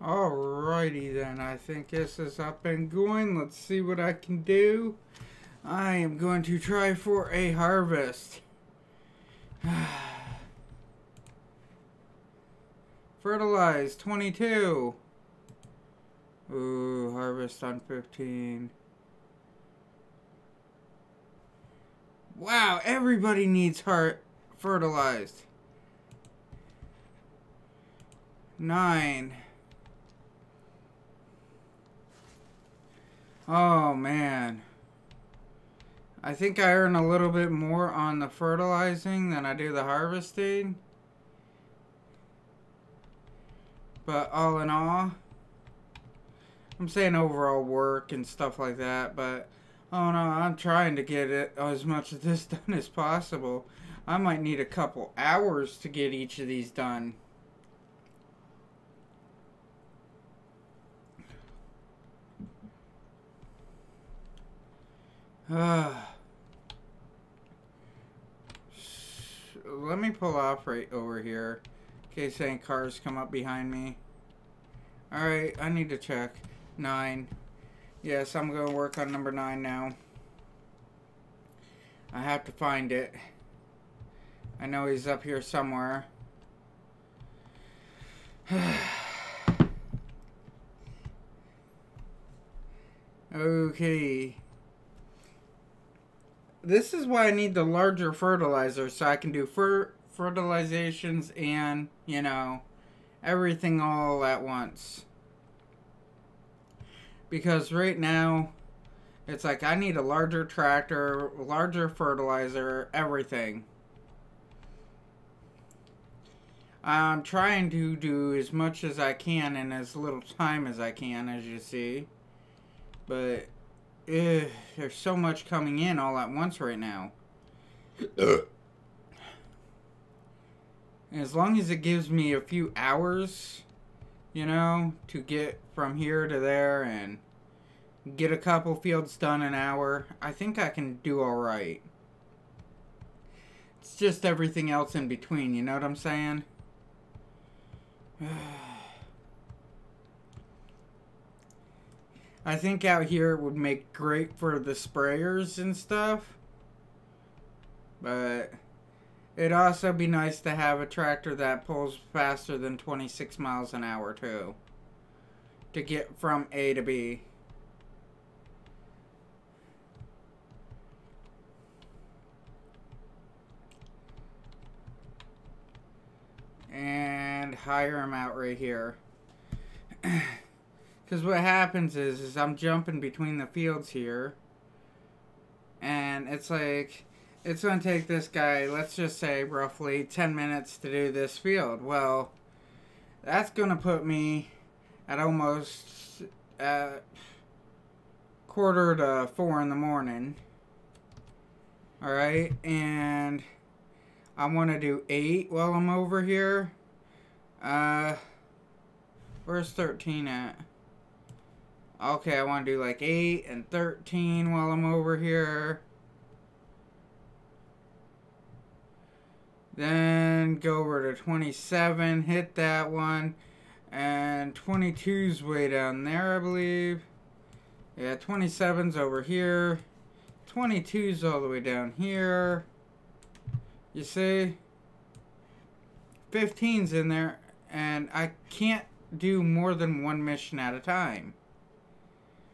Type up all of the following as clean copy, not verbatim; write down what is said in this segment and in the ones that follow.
Alrighty then, I think this is up and going. Let's see what I can do. I am going to try for a harvest. Fertilize 22. Ooh, harvest on 15. Wow, everybody needs fertilized. 9. Oh man. I think I earn a little bit more on the fertilizing than I do the harvesting. But all in all, I'm saying overall work and stuff like that, but oh no, I'm trying to get it as much of this done as possible. I might need a couple hours to get each of these done. Let me pull off right over here in case any cars come up behind me. Alright, I need to check. 9. Yes, I'm going to work on number 9 now. I have to find it. I know he's up here somewhere. Okay. This is why I need the larger fertilizer, so I can do fertilizations and, you know, everything all at once. Because right now, it's like I need a larger tractor, larger fertilizer, everything. I'm trying to do as much as I can in as little time as I can, as you see. But there's so much coming in all at once right now. As long as it gives me a few hours, you know, to get from here to there and get a couple fields done an hour, I think I can do alright. It's just everything else in between, you know what I'm saying? I think out here it would make great for the sprayers and stuff. But it'd also be nice to have a tractor that pulls faster than 26 miles an hour too. To get from A to B. And hire him out right here. Because what happens is I'm jumping between the fields here. And it's like, it's going to take this guy, let's just say, roughly 10 minutes to do this field. Well, that's going to put me at almost 3:45 in the morning. Alright, and I want to do 8 while I'm over here. Where's 13 at? Okay, I want to do like 8 and 13 while I'm over here. Then go over to 27, hit that one. And 22's way down there, I believe. Yeah, 27's over here. 22's all the way down here. You see? 15's in there. And I can't do more than one mission at a time.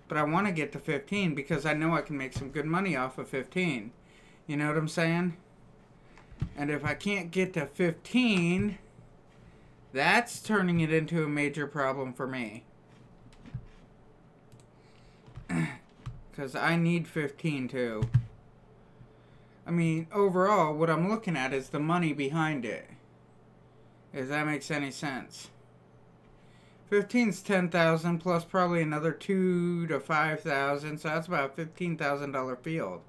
But I want to get to 15 because I know I can make some good money off of 15. You know what I'm saying? And if I can't get to 15, that's turning it into a major problem for me. Because I need 15 too. I mean, overall, what I'm looking at is the money behind it. If that makes any sense. 15's 10,000 plus probably another 2 to 5,000, so that's about a $15,000 field.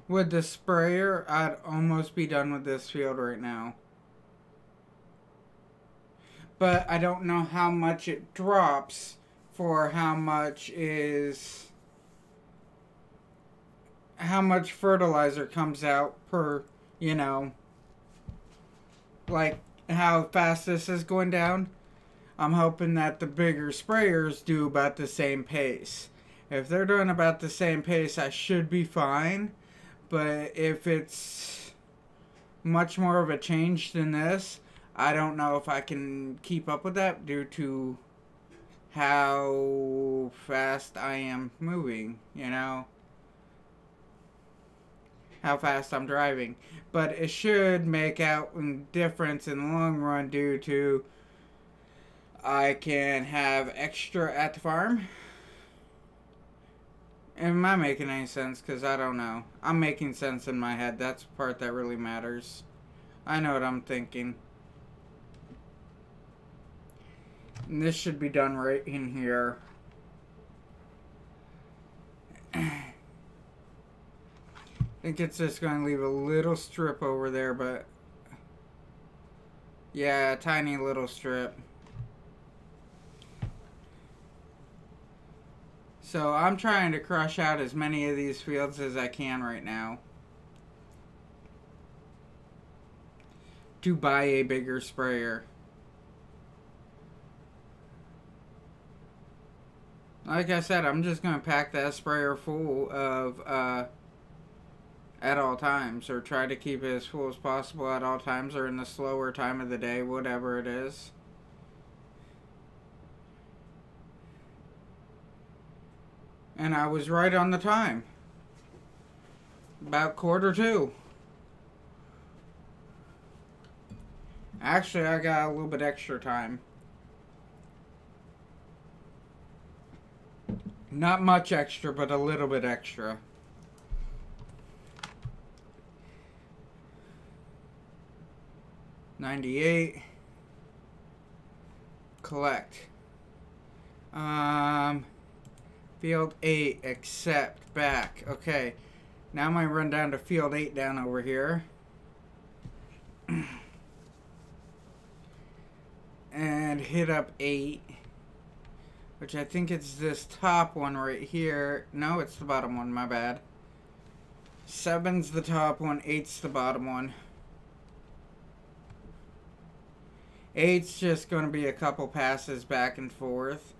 With the sprayer, I'd almost be done with this field right now. But I don't know how much it drops for how much fertilizer comes out per, you know, like how fast this is going down. I'm hoping that the bigger sprayers do about the same pace. If they're doing about the same pace, I should be fine. But if it's much more of a change than this, I don't know if I can keep up with that due to how fast I am moving, you know, how fast I'm driving. But it should make out a difference in the long run due to I can have extra at the farm. Am I making any sense? Because I don't know. I'm making sense in my head. That's the part that really matters. I know what I'm thinking. And this should be done right in here. I think it's just going to leave a little strip over there, but yeah, a tiny little strip. So I'm trying to crush out as many of these fields as I can right now to buy a bigger sprayer. Like I said, I'm just going to pack that sprayer full of at all times, or try to keep it as full as possible at all times, or in the slower time of the day, whatever it is. And I was right on the time. About 1:45. Actually, I got a little bit extra time. Not much extra, but a little bit extra. $98. Collect. Field 8, accept, back. Okay. Now I'm going to run down to field 8 down over here. And hit up 8. Which I think it's this top one right here. No, it's the bottom one, my bad. 7's the top one, 8's the bottom one. 8's just going to be a couple passes back and forth.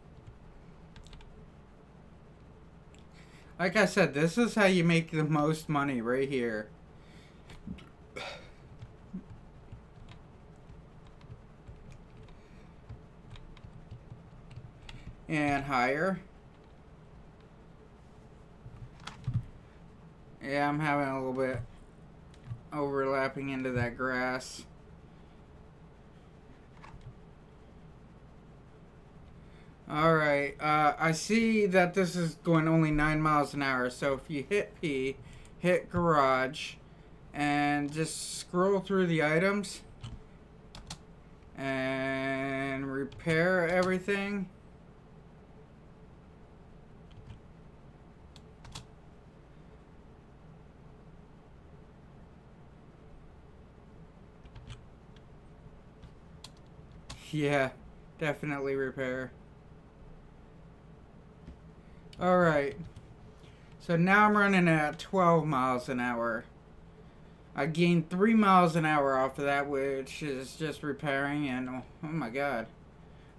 Like I said, this is how you make the most money right here. And higher. Yeah, I'm having a little bit overlapping into that grass. Alright, I see that this is going only 9 miles an hour, so if you hit P, hit garage, and just scroll through the items, and repair everything. Yeah, definitely repair. Alright, so now I'm running at 12 miles an hour. I gained 3 miles an hour off of that, which is just repairing, and oh my god.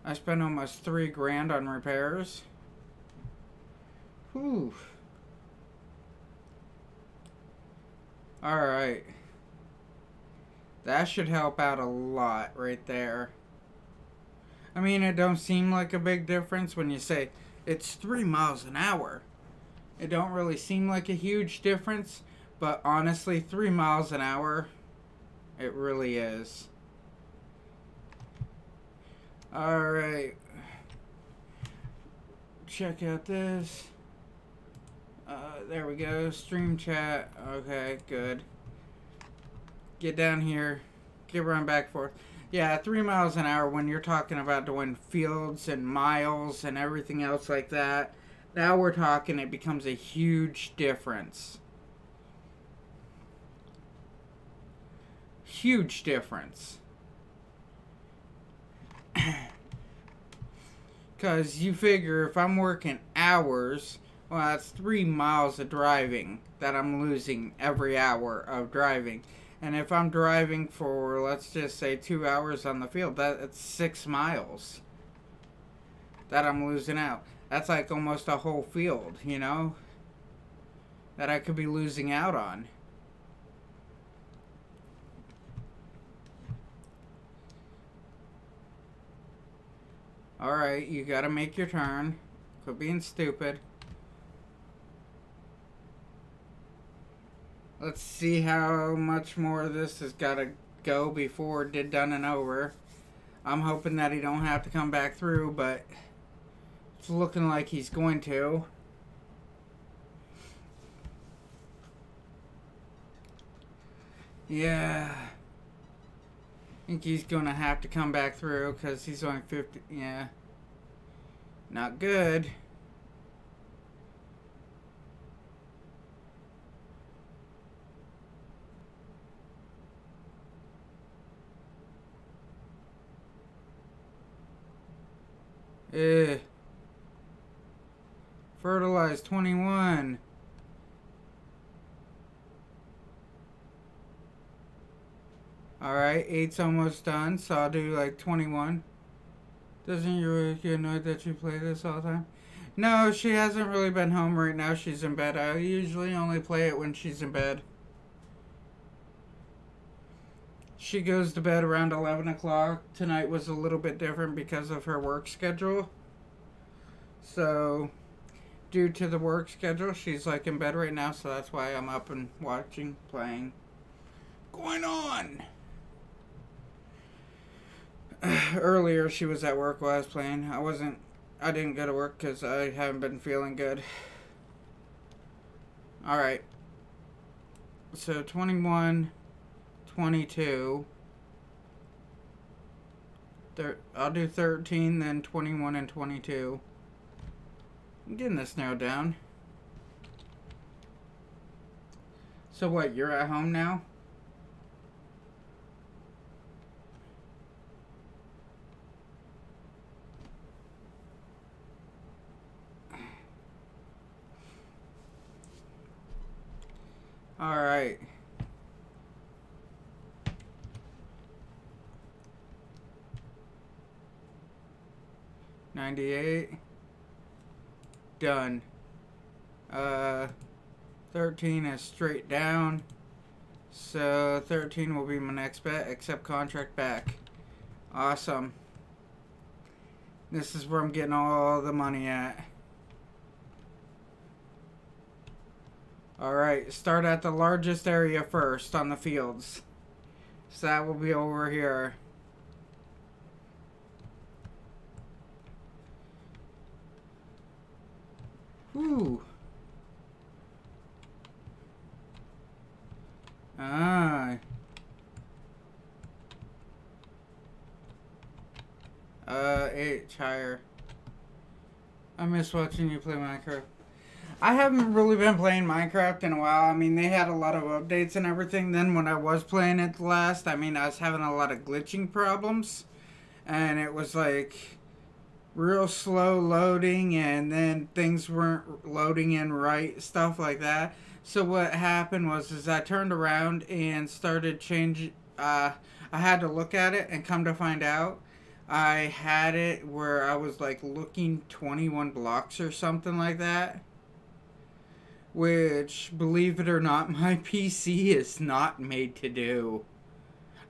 I spent almost $3 grand on repairs. Whew. Alright. That should help out a lot right there. I mean, it don't seem like a big difference when you say it's 3 miles an hour. It don't really seem like a huge difference, but honestly, 3 miles an hour, it really is. Alright. Check out this. There we go. Stream chat. Okay, good. Get down here. Get run back and forth. Yeah, 3 miles an hour when you're talking about doing fields and miles and everything else like that. Now we're talking, it becomes a huge difference. Huge difference. Because you figure if I'm working hours, well, that's 3 miles of driving that I'm losing every hour of driving. And if I'm driving for, let's just say, 2 hours on the field, that's 6 miles that I'm losing out. That's like almost a whole field, you know, that I could be losing out on. Alright, you gotta make your turn. Quit being stupid. Let's see how much more of this has gotta go before done and over. I'm hoping that he don't have to come back through, but it's looking like he's going to. Yeah. I think he's going to have to come back through because he's only 50. Yeah. Not good. Fertilize 21. Alright, 8's almost done, so I'll do like 21. Doesn't you get annoyed that you play this all the time? No, she hasn't really been home right now. She's in bed. I usually only play it when she's in bed. She goes to bed around 11 o'clock. Tonight was a little bit different because of her work schedule. So, due to the work schedule, she's like in bed right now, so that's why I'm up and watching, playing. Going on! Earlier she was at work while I was playing. I didn't go to work because I haven't been feeling good. Alright. So 21, 22. I'll do 13, then 21 and 22. I'm getting this narrowed down. So what, you're at home now? Alright. $98. Done. 13 is straight down. So 13 will be my next bet. Accept contract back. Awesome. This is where I'm getting all the money at. Alright, start at the largest area first on the fields. So that will be over here. Whew. Ah. H higher. I miss watching you play Minecraft. I haven't really been playing Minecraft in a while. I mean, they had a lot of updates and everything. Then when I was playing it last, I mean, I was having a lot of glitching problems. And it was like real slow loading, and then things weren't loading in right, stuff like that. So what happened was I turned around and started changing. I had to look at it, and come to find out, I had it where I was like looking 21 blocks or something like that. Which, believe it or not, my PC is not made to do.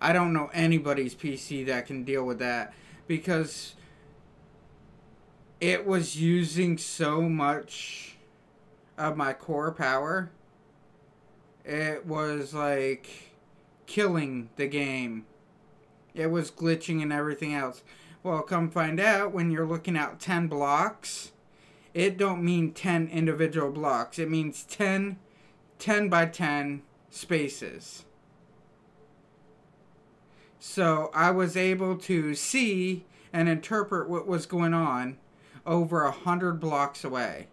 I don't know anybody's PC that can deal with that, because it was using so much of my core power. It was like killing the game. It was glitching and everything else. Well, come find out, when you're looking at 10 blocks, it don't mean 10 individual blocks. It means 10 by 10 spaces. So I was able to see and interpret what was going on over 100 blocks away.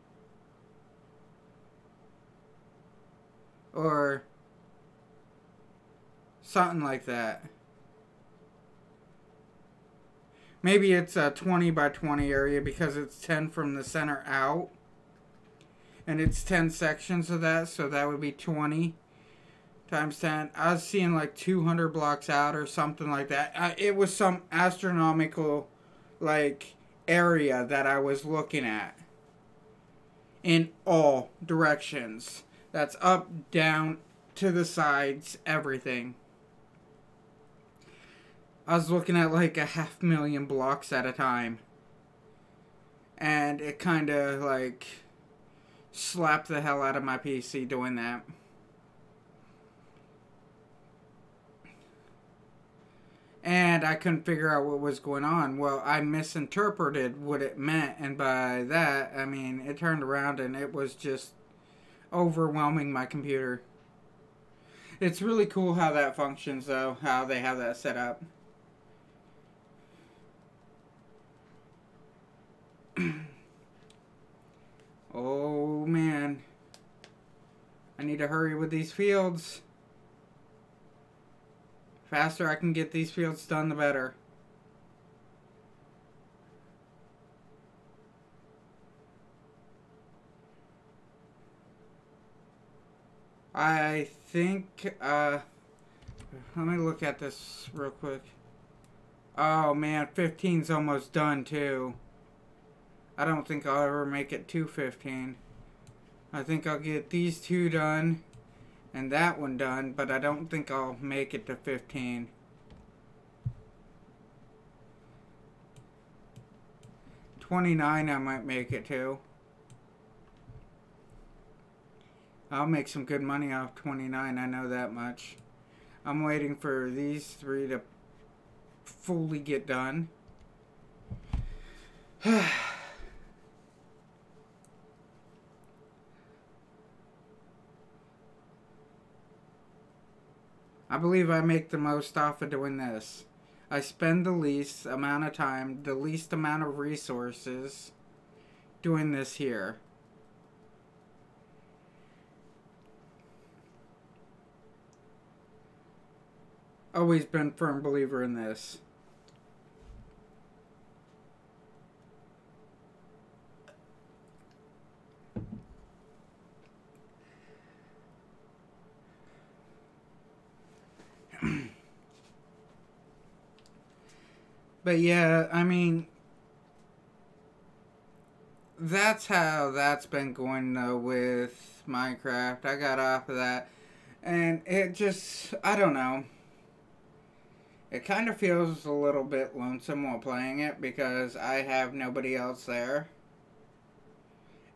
Or something like that. Maybe it's a 20 by 20 area because it's 10 from the center out. And it's 10 sections of that, so that would be 20 times 10. I was seeing like 200 blocks out or something like that. It was some astronomical, like, area that I was looking at. In all directions. That's up, down, to the sides, everything. I was looking at like 500,000 blocks at a time. And it kind of like slapped the hell out of my PC doing that. And I couldn't figure out what was going on. Well, I misinterpreted what it meant. And by that, I mean, it turned around and it was just overwhelming my computer. It's really cool how that functions, though. How they have that set up. Oh, man. I need to hurry with these fields. Faster I can get these fields done, the better. I think, let me look at this real quick. Oh man, 15's almost done too. I don't think I'll ever make it to 15. I think I'll get these two done and that one done, but I don't think I'll make it to 15. $29 I might make it to. I'll make some good money off 29, I know that much. I'm waiting for these three to fully get done. I believe I make the most off of doing this. I spend the least amount of time, the least amount of resources doing this here. Always been a firm believer in this. But yeah, I mean, that's how that's been going with Minecraft. I got off of that, and it just, I don't know. It kind of feels a little bit lonesome while playing it because I have nobody else there.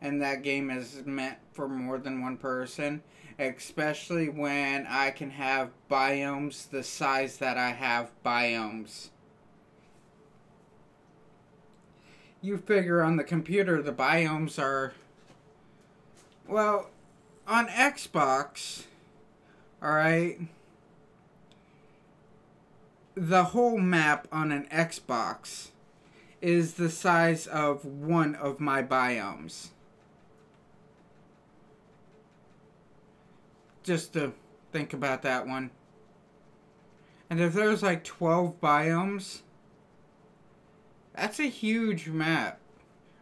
And that game is meant for more than one person. Especially when I can have biomes the size that I have biomes. You figure on the computer the biomes are... Well, on Xbox, alright... The whole map on an Xbox is the size of one of my biomes. Just to think about that one. And if there's like 12 biomes, that's a huge map.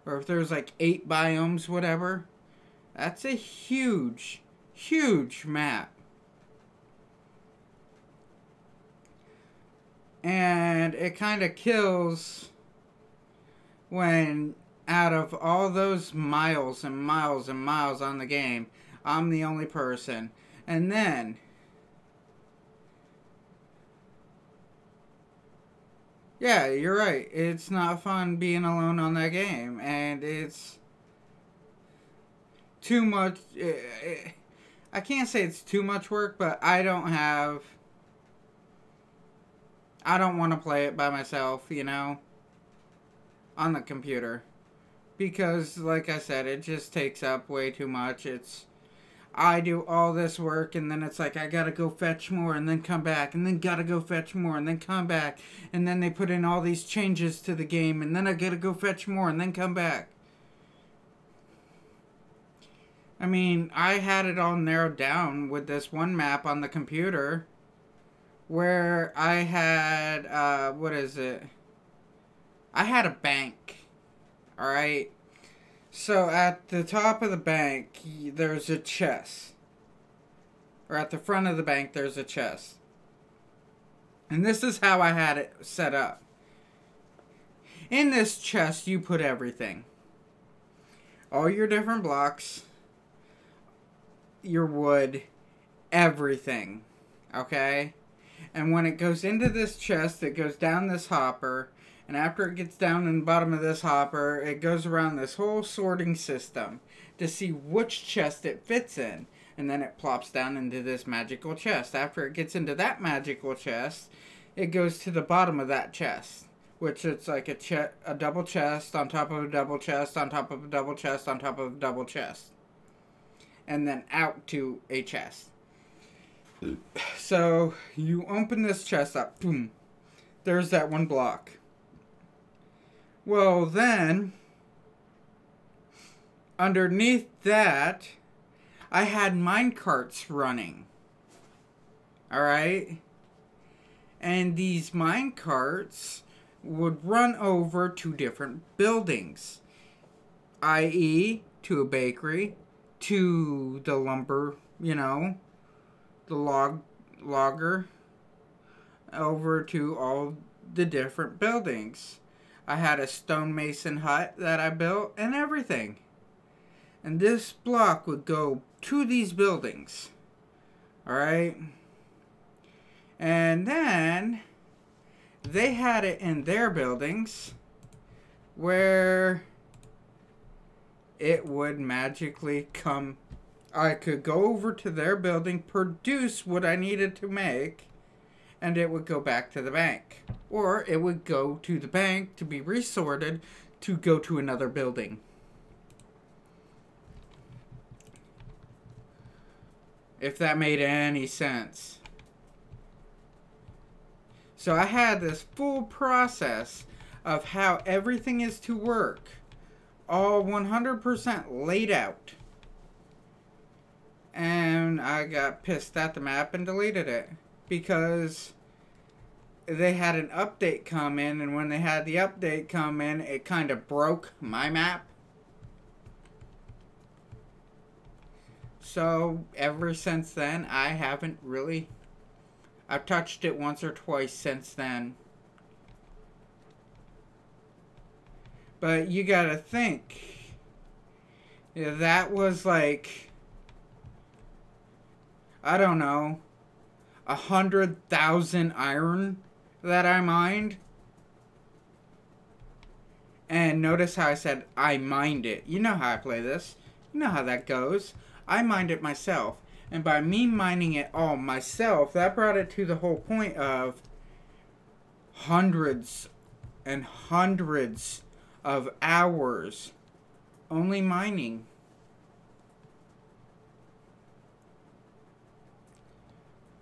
Or if there's like 8 biomes, whatever, that's a huge, huge map. And it kind of kills when out of all those miles and miles and miles on the game, I'm the only person. And then yeah, you're right. It's not fun being alone on that game. And it's too much. I can't say it's too much work, but I don't want to play it by myself, you know, on the computer. Because, like I said, it just takes up way too much. I do all this work, and then it's like, I gotta go fetch more, and then come back, and then gotta go fetch more, and then come back. And then they put in all these changes to the game, and then I gotta go fetch more, and then come back. I mean, I had it all narrowed down with this one map on the computer. Where I had, what is it? I had a bank. Alright? So at the top of the bank, there's a chest. Or at the front of the bank, there's a chest. And this is how I had it set up. In this chest, you put everything. All your different blocks, your wood, everything. Okay? And when it goes into this chest, it goes down this hopper. And after it gets down in the bottom of this hopper, it goes around this whole sorting system to see which chest it fits in. And then it plops down into this magical chest. After it gets into that magical chest, it goes to the bottom of that chest. Which it's like a double chest on top of a double chest on top of a double chest on top of a double chest. And then out to a chest. So you open this chest up. Boom. There's that one block. Well then, underneath that, I had mine carts running. Alright? And these mine carts would run over to different buildings. I.e., to a bakery, to the lumber, you know, the logger, over to all the different buildings. I had a stonemason hut that I built and everything. And this block would go to these buildings. Alright? And then they had it in their buildings where it would magically come. I could go over to their building, produce what I needed to make, and it would go back to the bank. Or it would go to the bank to be resorted to go to another building. If that made any sense. So I had this full process of how everything is to work. All 100% laid out. And I got pissed at the map and deleted it. Because they had an update come in, and when they had the update come in, it kind of broke my map. So, ever since then, I haven't really... I've touched it once or twice since then. But you gotta think, that was like, I don't know, 100,000 iron that I mined. And notice how I said I mined it. You know how I play this. You know how that goes. I mined it myself. And by me mining it all myself, that brought it to the whole point of hundreds and hundreds of hours only mining.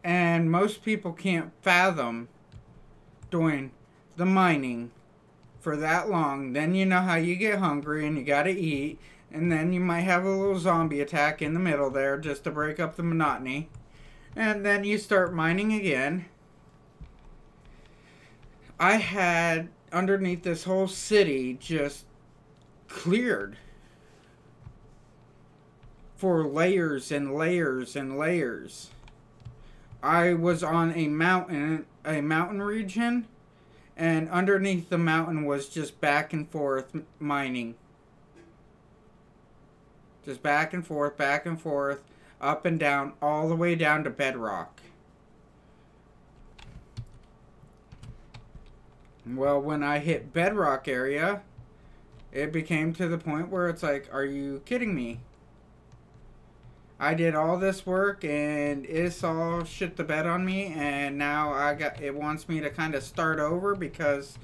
And most people can't fathom doing the mining for that long. Then you know how you get hungry and you gotta eat. And then you might have a little zombie attack in the middle there just to break up the monotony. And then you start mining again. I had underneath this whole city just cleared for layers and layers and layers. I was on a mountain region, and underneath the mountain was just back and forth mining. Just back and forth, up and down, all the way down to bedrock. Well, when I hit bedrock area, it became to the point where it's like, are you kidding me? I did all this work and it's all shit the bed on me, and now it wants me to kind of start over because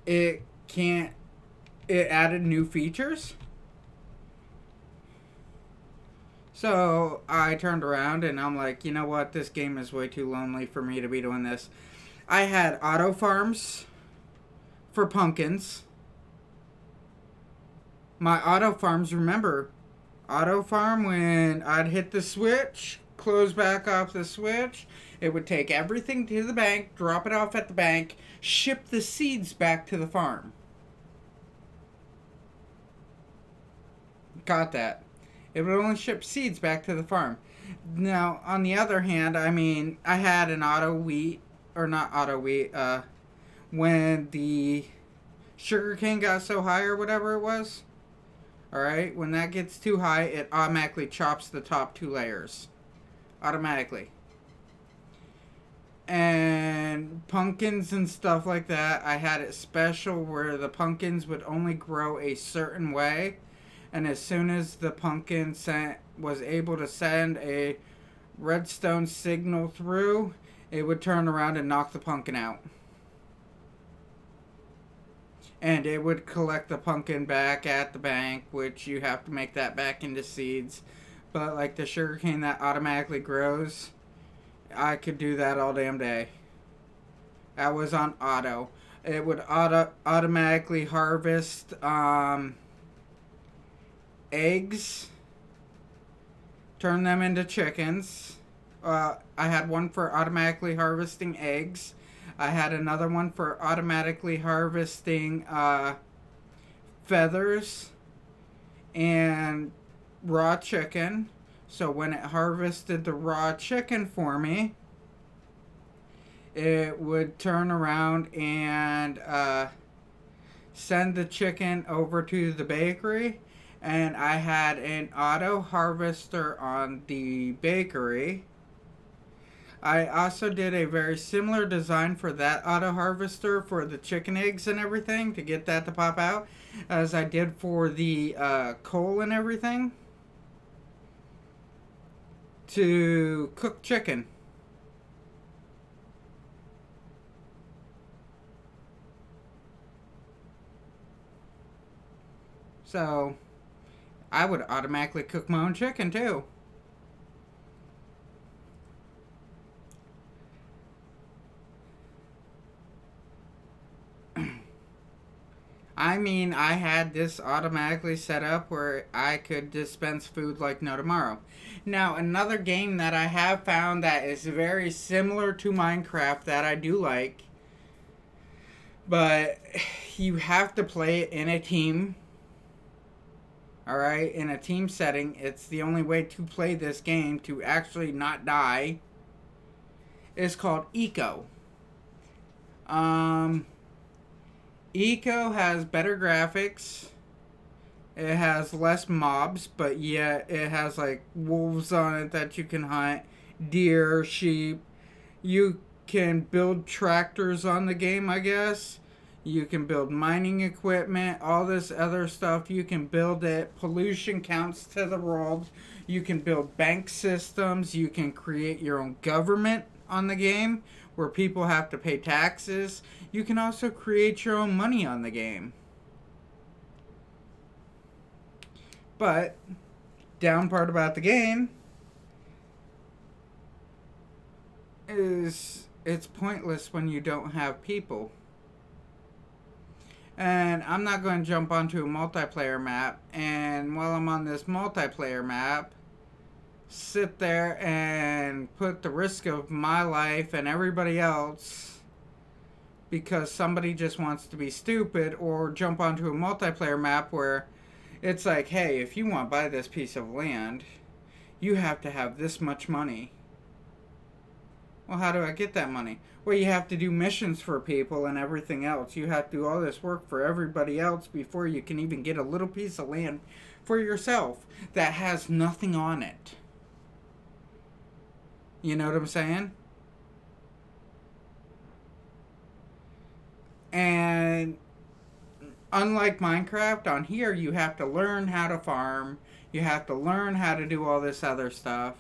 it added new features. So I turned around and I'm like, you know what, this game is way too lonely for me to be doing this. I had auto farms for pumpkins. My auto farms, remember, auto farm, when I'd hit the switch, close back off the switch. It would take everything to the bank, drop it off at the bank, ship the seeds back to the farm. Got that. It would only ship seeds back to the farm. Now, on the other hand, I mean, I had an auto wheat, or not auto wheat, when the sugarcane got so high or whatever it was. Alright, when that gets too high, it automatically chops the top 2 layers. Automatically. And pumpkins and stuff like that, I had it special where the pumpkins would only grow a certain way. And as soon as the pumpkin was able to send a redstone signal through, it would turn around and knock the pumpkin out. And it would collect the pumpkin back at the bank, which you have to make that back into seeds. But like the sugarcane that automatically grows, I could do that all damn day. That was on auto. It would automatically harvest eggs, turn them into chickens. I had one for automatically harvesting eggs. I had another one for automatically harvesting feathers and raw chicken. So when it harvested the raw chicken for me, it would turn around and send the chicken over to the bakery. And I had an auto harvester on the bakery. I also did a very similar design for that auto harvester for the chicken eggs and everything to get that to pop out, as I did for the coal and everything to cook chicken. So I would automatically cook my own chicken too. I mean, I had this automatically set up where I could dispense food like no tomorrow. Now, another game that I have found that is very similar to Minecraft that I do like, but you have to play it in a team. Alright, in a team setting. It's the only way to play this game to actually not die. It's called Eco. Eco has better graphics. It has less mobs, but yet it has like wolves on it that you can hunt, deer, sheep. You can build tractors on the game, I guess. You can build mining equipment, all this other stuff. You can build it. Pollution counts to the world. You can build bank systems. You can create your own government on the game where people have to pay taxes. You can also create your own money on the game. But, down part about the game is it's pointless when you don't have people. And I'm not going to jump onto a multiplayer map, and while I'm on this multiplayer map, sit there and put the risk of my life and everybody else because somebody just wants to be stupid, or jump onto a multiplayer map where it's like, hey, if you want to buy this piece of land, you have to have this much money. Well, how do I get that money? Well, you have to do missions for people and everything else. You have to do all this work for everybody else before you can even get a little piece of land for yourself that has nothing on it. You know what I'm saying? And unlike Minecraft, on here you have to learn how to farm. You have to learn how to do all this other stuff.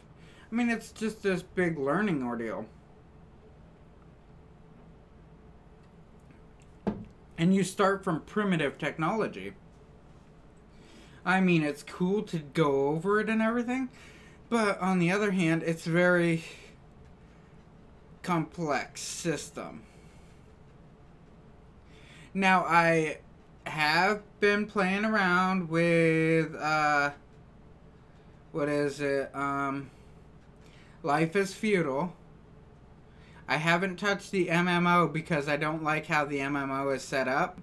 I mean, it's just this big learning ordeal. And you start from primitive technology. I mean, it's cool to go over it and everything, but on the other hand, it's very complex system. Now, I have been playing around with, what is it, Life is Feudal. I haven't touched the MMO because I don't like how the MMO is set up.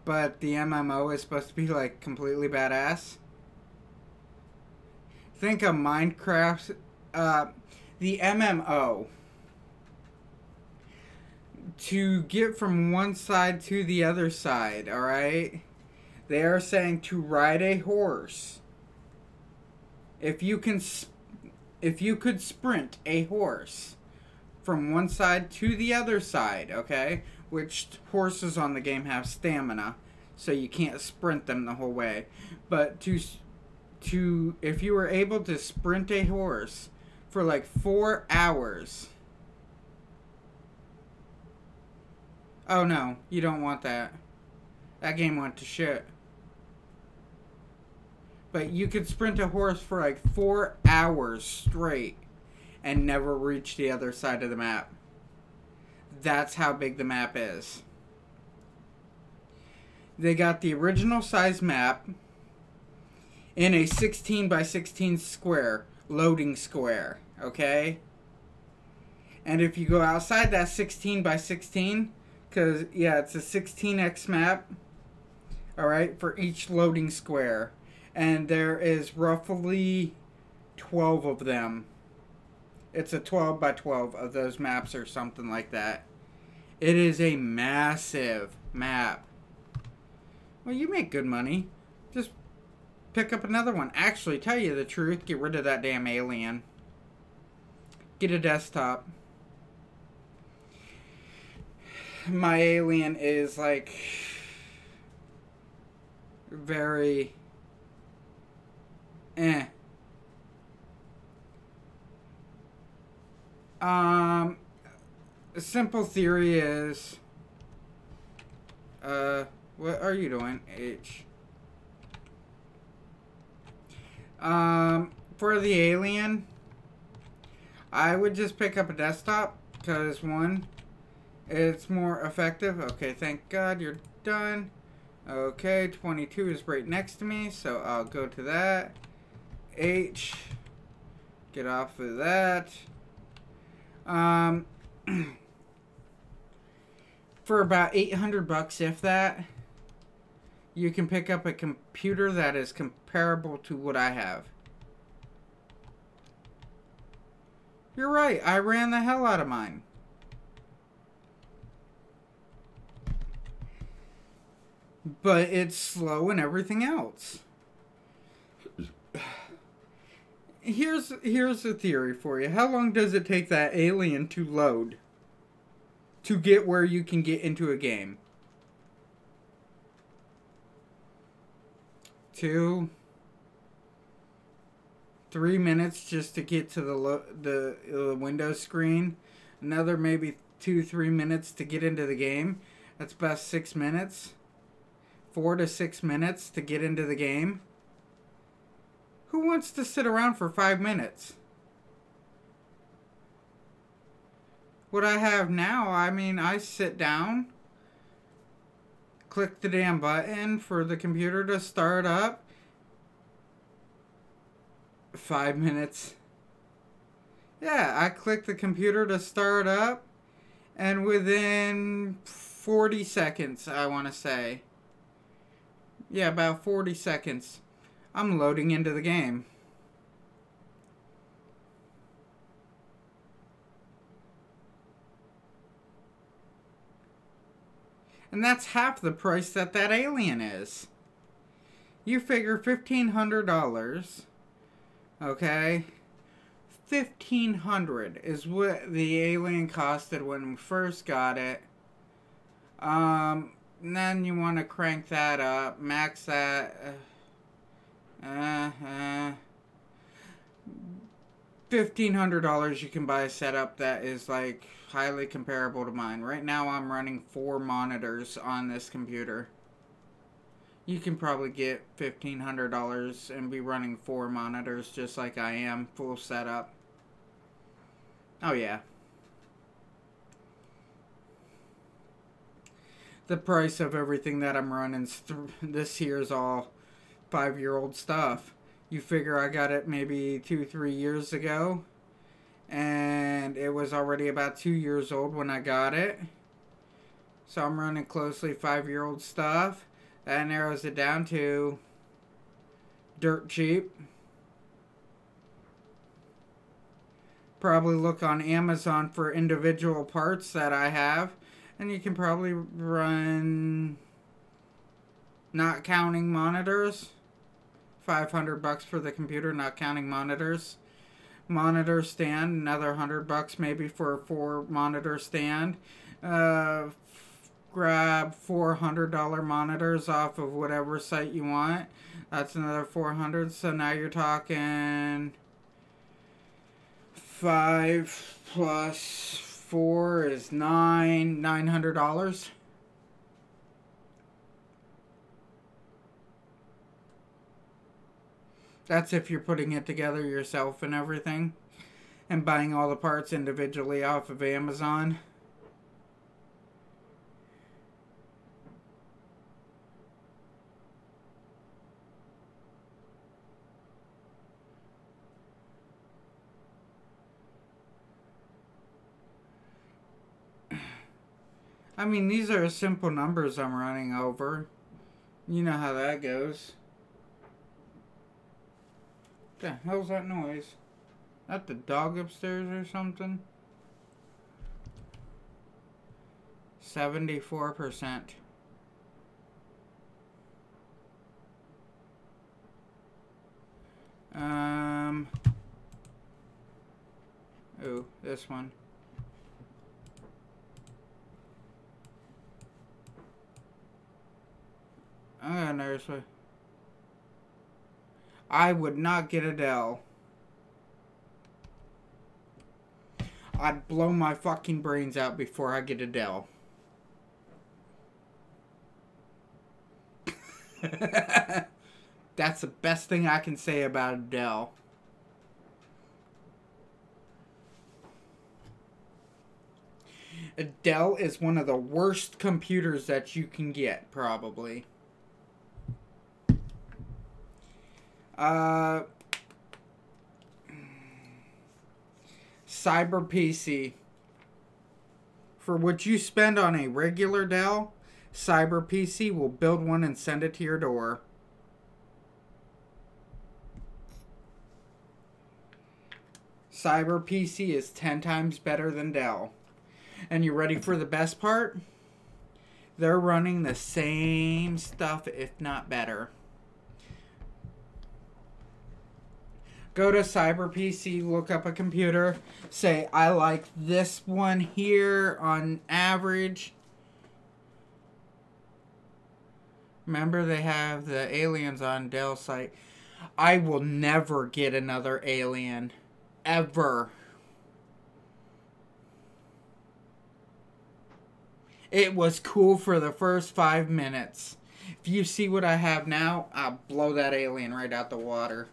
But the MMO is supposed to be like completely badass. Think of Minecraft. The MMO. To get from one side to the other side, alright? They are saying to ride a horse. If you could sprint a horse from one side to the other side, okay? Which horses on the game have stamina, so you can't sprint them the whole way. But if you were able to sprint a horse for like 4 hours. Oh no, you don't want that. That game went to shit. But you could sprint a horse for like 4 hours straight and never reach the other side of the map. That's how big the map is. They got the original size map in a 16 by 16 square, loading square, okay? And if you go outside that 16 by 16, because, yeah, it's a 16x map, alright, for each loading square. And there is roughly 12 of them. It's a 12 by 12 of those maps or something like that. It is a massive map. Well, you make good money. Just pick up another one. Actually, tell you the truth, get rid of that damn alien. Get a desktop. My alien is like very a simple theory is what are you doing, H? For the alien, I would just pick up a desktop because one, it's more effective. Okay, thank God you're done. Okay, 22 is right next to me, so I'll go to that. H, get off of that. For about 800 bucks, if that, you can pick up a computer that is comparable to what I have. You're right, I ran the hell out of mine. But it's slow and everything else. Here's a theory for you. How long does it take that alien to load? To get where you can get into a game? 2, 3 minutes just to get to the Windows screen. Another maybe 2-3 minutes to get into the game. That's about 6 minutes. 4 to 6 minutes to get into the game. Who wants to sit around for 5 minutes? What I have now, I mean, I sit down, click the damn button for the computer to start up. 5 minutes. Yeah, I click the computer to start up, and within 40 seconds, I want to say. Yeah, about 40 seconds. I'm loading into the game. And that's half the price that alien is. You figure $1,500. Okay? $1,500 is what the alien costed when we first got it. And then you want to crank that up, max that. $1,500 you can buy a setup that is like highly comparable to mine. Right now I'm running 4 monitors on this computer. You can probably get $1,500 and be running 4 monitors just like I am, full setup. Oh yeah. The price of everything that I'm running this here is all 5-year-old stuff. You figure I got it maybe 2-3 years ago, and it was already about 2 years old when I got it. So I'm running closely 5-year-old stuff. That narrows it down to dirt cheap. Probably look on Amazon for individual parts that I have, and you can probably run, not counting monitors, $500 for the computer, not counting monitors. Monitor stand, another $100 maybe for a 4-monitor stand. Grab $400 monitors off of whatever site you want. That's another $400. So now you're talking 5 plus 4 is $900. That's if you're putting it together yourself and everything, and buying all the parts individually off of Amazon. I mean, these are simple numbers I'm running over. You know how that goes. What the hell's that noise? That the dog upstairs or something? 74%. Oh, this one. I got another one. I would not get a Dell. I'd blow my fucking brains out before I get a Dell. That's the best thing I can say about a Dell. A Dell is one of the worst computers that you can get, probably. Cyber PC. For what you spend on a regular Dell, Cyber PC will build one and send it to your door. Cyber PC is 10 times better than Dell. And you ready for the best part? They're running the same stuff, if not better. Go to Cyber PC, look up a computer, say, I like this one here on average. Remember, they have the aliens on Dell site. I will never get another alien. Ever. It was cool for the first 5 minutes. If you see what I have now, I'll blow that alien right out the water.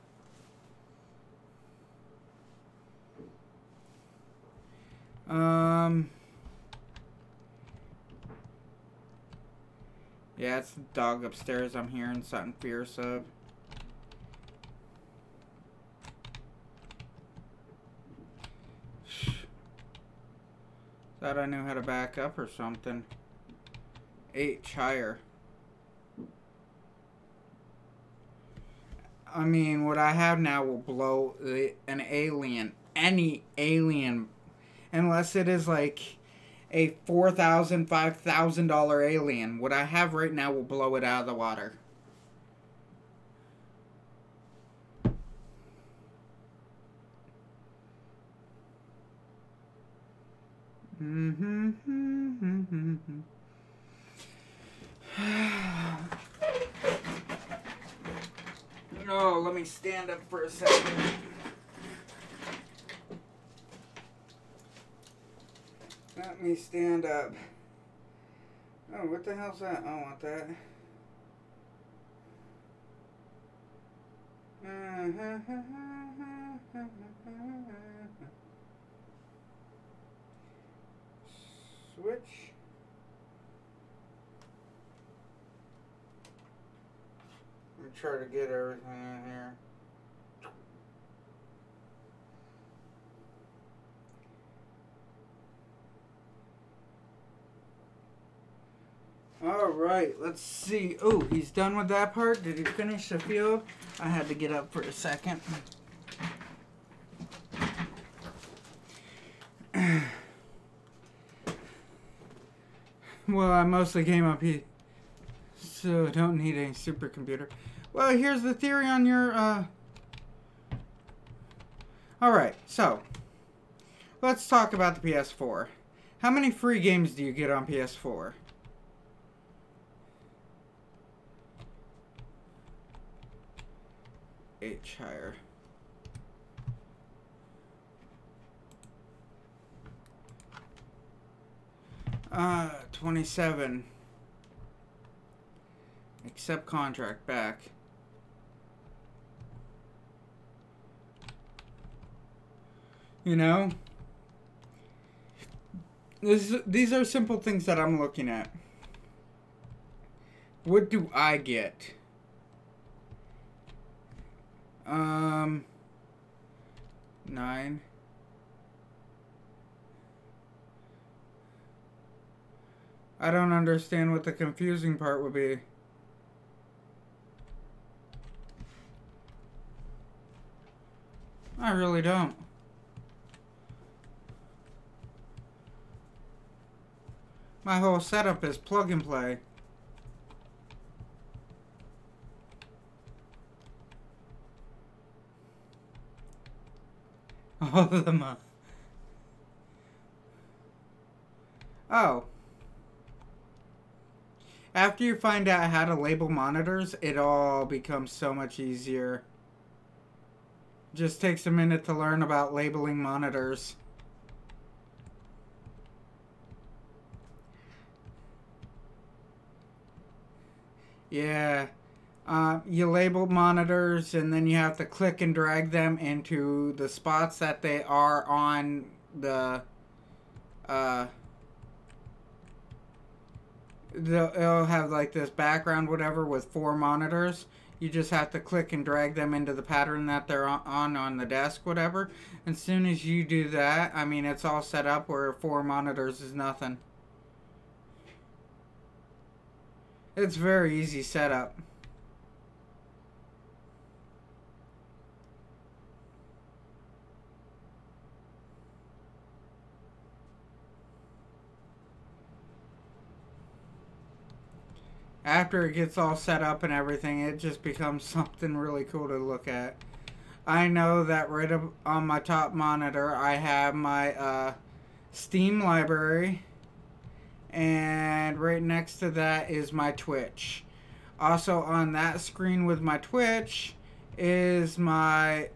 Yeah, it's the dog upstairs I'm hearing something fierce of. Thought I knew how to back up or something. H higher. I mean, what I have now will blow an alien. Any alien. Unless it is like a $4,000, $5,000 alien. What I have right now will blow it out of the water. Oh, let me stand up for a second. Let me stand up. Oh, what the hell's that? I don't want that. Switch. Let me try to get everything in here. Alright, let's see. Oh, he's done with that part. Did he finish the field? I had to get up for a second. Well, I mostly came up here, so I don't need a supercomputer. Well, here's the theory on your, Alright, so, let's talk about the PS4. How many free games do you get on PS4? H higher. 27. Accept contract back. You know? These are simple things that I'm looking at. What do I get? 9. I don't understand what the confusing part would be. I really don't. My whole setup is plug and play. All of them are. Oh. After you find out how to label monitors, it all becomes so much easier. Just takes a minute to learn about labeling monitors. Yeah. You label monitors and then you have to click and drag them into the spots that they are on the it'll have like this background whatever with 4 monitors. You just have to click and drag them into the pattern that they're on the desk, whatever. As soon as you do that, I mean, it's all set up where 4 monitors is nothing. It's very easy setup. After it gets all set up and everything, it just becomes something really cool to look at. I know that right up on my top monitor, I have my Steam library. And right next to that is my Twitch. Also on that screen with my Twitch is my